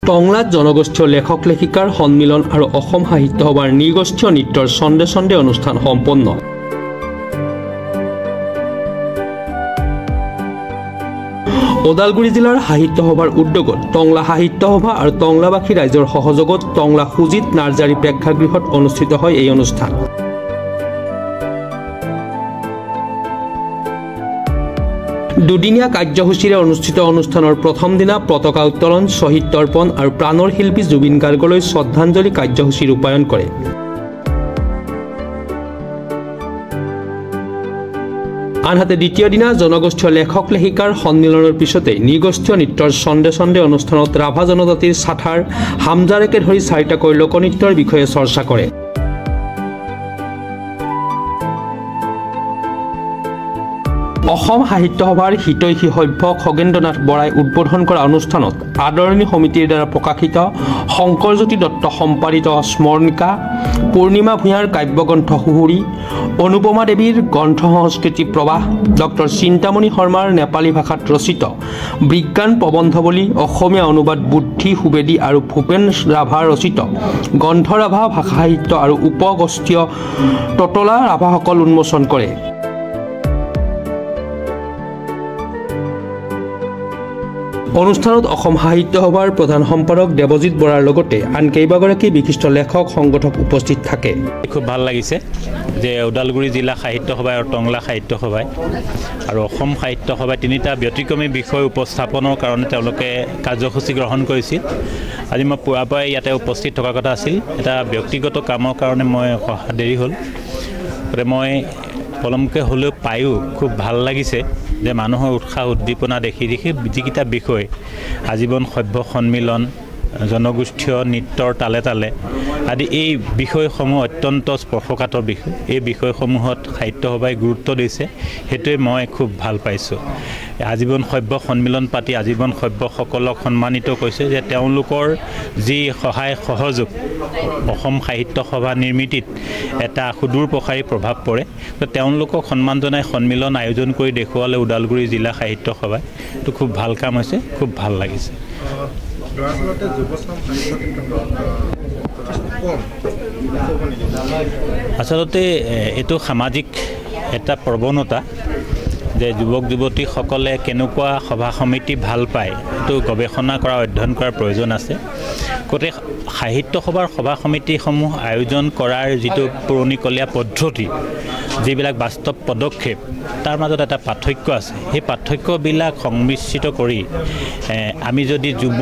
টংলাত জনগোষ্ঠীয় লেখক লেখিকাৰ সন্মিলন আৰু অসম সাহিত্য সভাৰ নৃগোষ্ঠীয় নৃত্যৰ ছন্দে ছন্দে অনুষ্ঠান সম্পন্ন। ওদালগুৰি জিলাৰ সাহিত্য সভাৰ উদ্যোগত টংলা সাহিত্য সভা আৰু টংলাবাসী ৰাইজৰ সহযোগত টংলা সুজিত নাৰ্জাৰী প্ৰেক্ষাগৃহত অনুষ্ঠিত হয় এই অনুষ্ঠান। দুদিনীয়া কাৰ্যসূচীৰে অনুষ্ঠিত অনুষ্ঠানৰ প্ৰথম দিনা পতাকা উত্তোলন, শ্বহীদ তৰ্পণ আৰু প্ৰাণৰ শিল্পী জুবিন গাৰ্গলৈ শ্ৰদ্ধাঞ্জলি কাৰ্যসূচী ৰূপায়ণ কৰে। আনহাতে দ্বিতীয় দিনা জনগোষ্ঠীয় লেখক লেখিকাৰ সন্মিলনৰ পিছতে নৃগোষ্ঠীয় নৃত্যৰ ছন্দে ছন্দে অনুষ্ঠানত ৰাভা জনজাতিৰ ছাথাৰ হামজাৰেকে ধৰি চাৰিটাকৈ লোকনৃত্যৰ বিষয়ে চৰ্চা কৰে। অসম সাহিত্য সভাৰ হিতৈষী সভ্য খগেন্দ্ৰনাথ বৰাই উদ্বোধন কৰা অনুষ্ঠানত আদৰণী সমিতিৰ দ্বাৰা প্ৰকাশিত শংকৰজ্যোতি দত্ত সম্পাদিত স্মৰণিকা, পূৰ্ণিমা ভূঞাৰ কাব্যগ্ৰন্থ সুহুৰি, অনুপমা দেৱীৰ গ্ৰন্থ সংস্কৃতি প্ৰবাহ, ডক্টৰ চিন্তামণি শৰ্মাৰ নেপালী ভাষাত ৰচিত বিজ্ঞান প্ৰবন্ধৱলী, অসমীয়া অনুবাদ বুদ্ধি সুবেদী আৰু ভূপেন ৰাভা ৰচিত গ্ৰন্থ ৰাভা ভাষা সাহিত্য আৰু উপগোষ্ঠীয় ততলা ৰাভাসকল উন্মোচন কৰে। অনুষ্ঠানত অসম সাহিত্য সভাৰ প্ৰধান সম্পাদক দেৱজিৎ বৰাৰ লগতে আন কেইবাগৰাকী বিশিষ্ট লেখক সংগঠক উপস্থিত থাকে। খুব ভাল লাগিছে যে ওদালগুৰি জিলা সাহিত্য সভাই আৰু টংলা সাহিত্য সভাই আৰু অসম সাহিত্য সভাই তিনিটা ব্যতিক্ৰমী বিষয় উপস্থাপনৰ কাৰণে তেওঁলোকে কাৰ্যসূচী গ্ৰহণ কৰিছিল। আজি মই পুৱাৰ পৰাই ইয়াতে উপস্থিত থকাৰ কথা আছিল। এটা ব্যক্তিগত কামৰ কাৰণে মই দেৰি হ'ল। মই পলমকৈ হ'লেও পায়ো খুব ভাল লাগিছে যে মানুহৰ উৎসাহ উদ্দীপনা দেখি যিকেইটা বিষয় আজীৱন সভ্য সন্মিলন, জনগোষ্ঠীয় নৃত্যৰ তালে তালে আদি এই বিষয়সমূহ অত্যন্ত স্পৰ্শকাতৰ বিষয়। এই বিষয়সমূহত সাহিত্য সভাই গুৰুত্ব দিছে, সেইটোৱে মই খুব ভাল পাইছোঁ। আজীৱন সভ্য সন্মিলন পাতি আজীৱন সভ্যসকলক সন্মানিত কৰিছে যে তেওঁলোকৰ যি সহায় সহযোগ অসম সাহিত্য সভা নিৰ্মিতিত এটা সুদূৰ প্ৰসাৰী প্ৰভাৱ পৰে। তেওঁলোকক সন্মান জনাই সন্মিলন আয়োজন কৰি দেখুৱালে ওদালগুৰি জিলা সাহিত্য সভাই। এইটো খুব ভাল কাম হৈছে, খুব ভাল লাগিছে। আচলতে এইটো সামাজিক এটা প্ৰৱণতা যে যুৱক যুৱতীসকলে কেনেকুৱা সভা সমিতি ভাল পায়, এইটো গৱেষণা কৰা অধ্যয়ন কৰাৰ প্ৰয়োজন আছে। গতিকে সাহিত্য সভাৰ সভা সমিতিসমূহ আয়োজন কৰাৰ যিটো পুৰণিকলীয়া পদ্ধতি, যিবিলাক বাস্তৱ পদক্ষেপ, তাৰ মাজত এটা পাৰ্থক্য আছে। সেই পাৰ্থক্যবিলাক সংমিশ্ৰিত কৰি আমি যদি যুৱ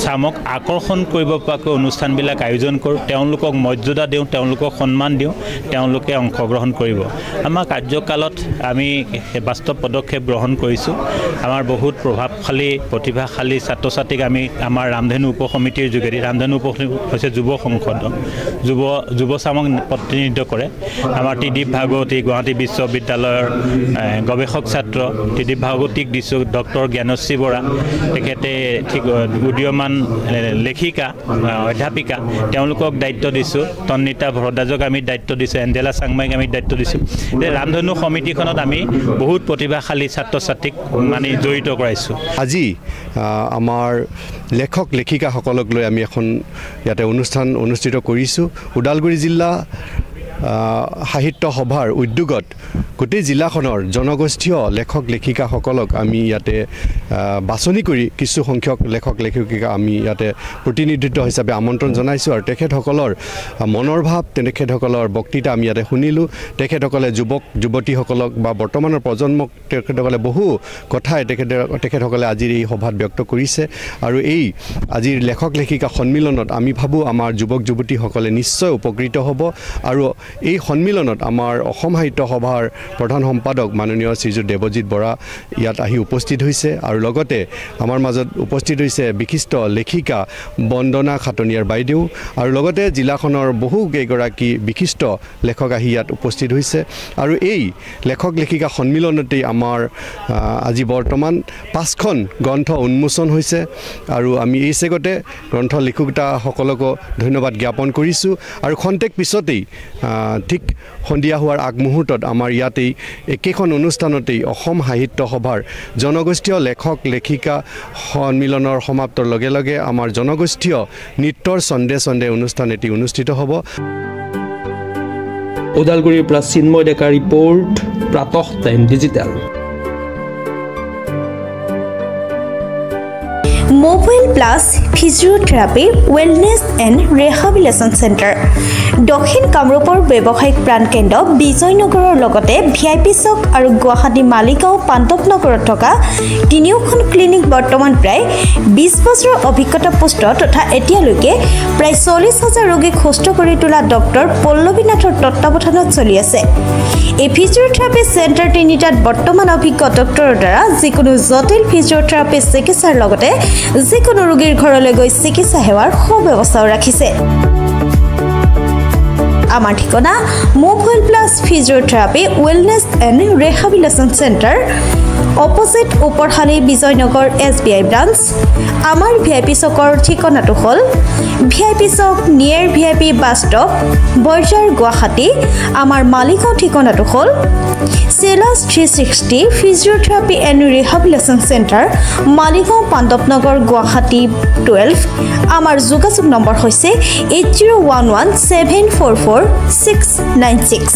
চামক আকৰ্ষণ কৰিব পৰাকৈ অনুষ্ঠানবিলাক আয়োজন কৰোঁ, তেওঁলোকক মৰ্যাদা দিওঁ, তেওঁলোকক সন্মান দিওঁ, তেওঁলোকে অংশগ্ৰহণ কৰিব। আমাৰ কাৰ্যকালত আমি বাস্তৱ পদক্ষেপ গ্ৰহণ কৰিছোঁ। আমাৰ বহুত প্ৰভাৱশালী প্ৰতিভাশালী ছাত্ৰ ছাত্ৰীক আমি আমাৰ ৰামধেনু উপ সমিতিৰ যোগেদি, ৰামধেনু উপ সমিতি হৈছে যুৱ সংসদ, যুৱ চামক প্ৰতিনিধিত্ব কৰে। আমাৰ ত্ৰিদীপ ভাগৱতী গুৱাহাটী বিশ্ববিদ্যালয়ৰ গৱেষক ছাত্ৰ ত্ৰিদীপ ভাগৱতীক দিছোঁ, ডক্টৰ জ্ঞানশ্ৰী বৰা, তেখেতে ঠিক উদীয়মান লেখিকা অধ্যাপিকা, তেওঁলোকক দায়িত্ব দিছোঁ। তন্নিতা ভৰদ্বাজক আমি দায়িত্ব দিছোঁ, এঞ্জেলা চাংমাইক আমি দায়িত্ব দিছোঁ। যে ৰামধেনু সমিতিখনত আমি বহুত প্ৰতিভাশালী ছাত্ৰ ছাত্ৰীক মানে জড়িত কৰাইছোঁ। আজি আমাৰ লেখক লেখিকাসকলক লৈ আমি এখন ইয়াতে অনুষ্ঠান অনুষ্ঠিত কৰিছোঁ। ওদালগুৰি জিলা সাহিত্য সভাৰ উদ্যোগত গোটেই জিলাখনৰ জনগোষ্ঠীয় লেখক লেখিকাসকলক আমি ইয়াতে বাছনি কৰি কিছু সংখ্যক লেখক লেখিকা আমি ইয়াতে প্ৰতিনিধিত্ব হিচাপে আমন্ত্ৰণ জনাইছোঁ। আৰু তেখেতসকলৰ মনৰ ভাৱ, তেখেতসকলৰ বক্তৃতা আমি ইয়াতে শুনিলোঁ। তেখেতসকলে যুৱক যুৱতীসকলক বা বৰ্তমানৰ প্ৰজন্মক তেখেতসকলে বহু কথাই তেখেতসকলে আজিৰ এই সভাত ব্যক্ত কৰিছে। আৰু এই আজিৰ লেখক লেখিকা সন্মিলনত আমি ভাবোঁ আমাৰ যুৱক যুৱতীসকলে নিশ্চয় উপকৃত হ'ব। আৰু এই সন্মিলনত আমাৰ অসম সাহিত্য সভাৰ প্ৰধান সম্পাদক মাননীয় শ্ৰীযুত দেৱজিৎ বৰা ইয়াত আহি উপস্থিত হৈছে। আৰু লগতে আমাৰ মাজত উপস্থিত হৈছে বিশিষ্ট লেখিকা বন্দনা খাটনিয়াৰ বাইদেউ, আৰু লগতে জিলাখনৰ বহুকেইগৰাকী বিশিষ্ট লেখক আহি ইয়াত উপস্থিত হৈছে। আৰু এই লেখক লেখিকা সন্মিলনতেই আমাৰ আজি বৰ্তমান 5খন গ্ৰন্থ উন্মোচন হৈছে। আৰু আমি এই চেগতে গ্ৰন্থ লেখকসকলকো ধন্যবাদ জ্ঞাপন কৰিছোঁ। আৰু খন্তেক পিছতেই ঠিক সন্ধিয়া হোৱাৰ আগমুহূৰ্তত আমাৰ ইয়াতেই একেখন অনুষ্ঠানতেই অসম সাহিত্য সভাৰ জনগোষ্ঠীয় লেখক লেখিকা সন্মিলনৰ সমাপ্তৰ লগে লগে আমাৰ জনগোষ্ঠীয় নৃত্যৰ চন্দে চন্দে অনুষ্ঠান এটি অনুষ্ঠিত হ'ব। ওদালগুৰিৰ পৰা চিন্ময় ডেকা ৰিপৰ্ট, প্ৰাতঃ time digital. Mobile plus physiotherapy wellness and rehabilitation centre দক্ষিণ কামৰূপৰ ব্যৱসায়িক প্ৰাণকেন্দ্ৰ বিজয়নগৰৰ লগতে VIP চক আৰু গুৱাহাটী মালিগাঁও পাণ্ডৱনগৰত থকা তিনিওখন ক্লিনিক বৰ্তমান প্ৰায় 20 বছৰৰ অভিজ্ঞতা পুষ্ট তথা এতিয়ালৈকে প্ৰায় 40,000 ৰোগীক সুস্থ কৰি তোলা ডক্টৰ পল্লৱীনাথৰ তত্ত্বাৱধানত চলি আছে। এই ফিজিওথেৰাপি চেণ্টাৰ তিনিটাত বৰ্তমান অভিজ্ঞ ডক্টৰৰ দ্বাৰা যিকোনো জটিল ফিজিওথেৰাপি চিকিৎসাৰ লগতে যিকোনো ৰোগীৰ ঘৰলৈ গৈ চিকিৎসা সেৱাৰ সুব্যৱস্থাও ৰাখিছে। আমাৰ ঠিকনা mobile plus physiotherapy wellness and rehabilitation centre, opposite Uparhali Bijoynagar SBI branch. আমাৰ VIP চকৰ ঠিকনাটো হ'ল VIP chowk near VIP bus stop, Borjhar, Guwahati. আমাৰ মালিগাঁও ঠিকনাটো হ'ল চেলাছ 360 physiotherapy and rehabilitation centre, Maligaon Pandavnagar, Guwahati 12। আমাৰ যোগাযোগ নম্বৰ হৈছে 8011744696।